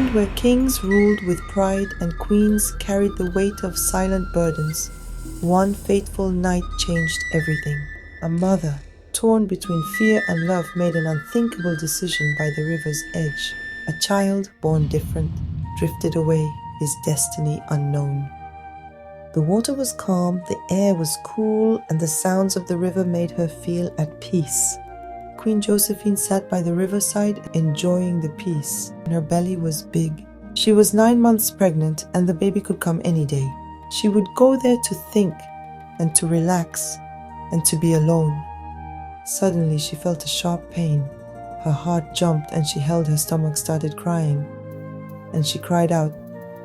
land where kings ruled with pride and queens carried the weight of silent burdens, one fateful night changed everything. A mother, torn between fear and love, made an unthinkable decision by the river's edge. A child, born different, drifted away, his destiny unknown. The water was calm, the air was cool, and the sounds of the river made her feel at peace. Queen Josephine sat by the riverside, enjoying the peace, and her belly was big. She was 9 months pregnant, and the baby could come any day. She would go there to think, and to relax, and to be alone. Suddenly she felt a sharp pain. Her heart jumped and she held her stomach, started crying. And she cried out,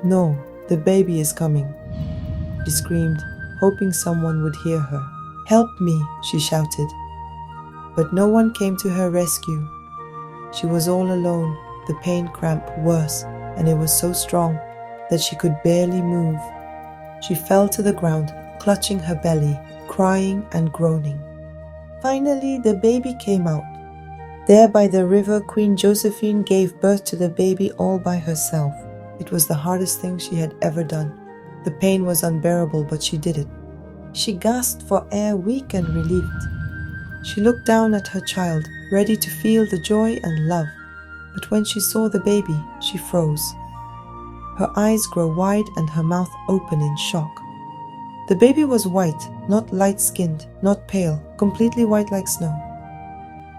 "No, the baby is coming." She screamed, hoping someone would hear her. "Help me," she shouted. But no one came to her rescue. She was all alone, the pain cramped worse, and it was so strong that she could barely move. She fell to the ground, clutching her belly, crying and groaning. Finally, the baby came out. There by the river, Queen Josephine gave birth to the baby all by herself. It was the hardest thing she had ever done. The pain was unbearable, but she did it. She gasped for air, weak and relieved. She looked down at her child, ready to feel the joy and love. But when she saw the baby, she froze. Her eyes grew wide and her mouth open in shock. The baby was white, not light-skinned, not pale, completely white like snow.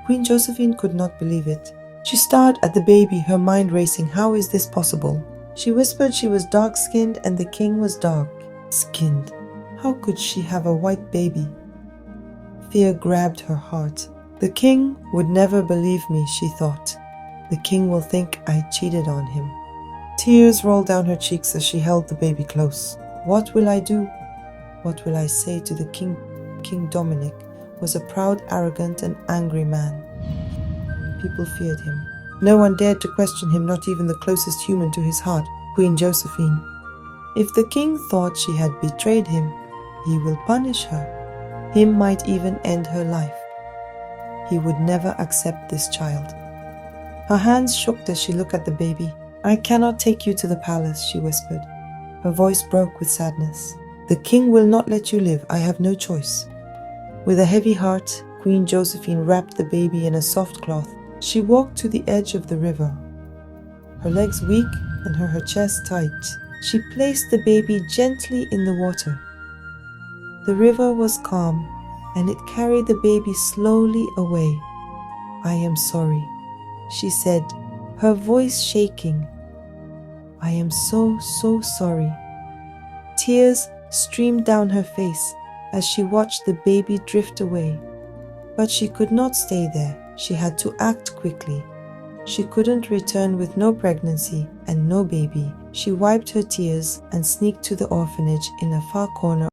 Queen Josephine could not believe it. She stared at the baby, her mind racing. How is this possible? She whispered she was dark-skinned and the king was dark-skinned. How could she have a white baby? Fear grabbed her heart. The king would never believe me, she thought. The king will think I cheated on him. Tears rolled down her cheeks as she held the baby close. What will I do? What will I say to the king? King Dominic was a proud, arrogant, and angry man. People feared him. No one dared to question him, not even the closest human to his heart, Queen Josephine. If the king thought she had betrayed him, he will punish her. He might even end her life. He would never accept this child. Her hands shook as she looked at the baby. "I cannot take you to the palace," she whispered. Her voice broke with sadness. "The king will not let you live. I have no choice." With a heavy heart, Queen Josephine wrapped the baby in a soft cloth. She walked to the edge of the river, her legs weak and her chest tight. She placed the baby gently in the water. The river was calm, and it carried the baby slowly away. "I am sorry," she said, her voice shaking. "I am so sorry." Tears streamed down her face as she watched the baby drift away. But she could not stay there. She had to act quickly. She couldn't return with no pregnancy and no baby. She wiped her tears and sneaked to the orphanage in a far corner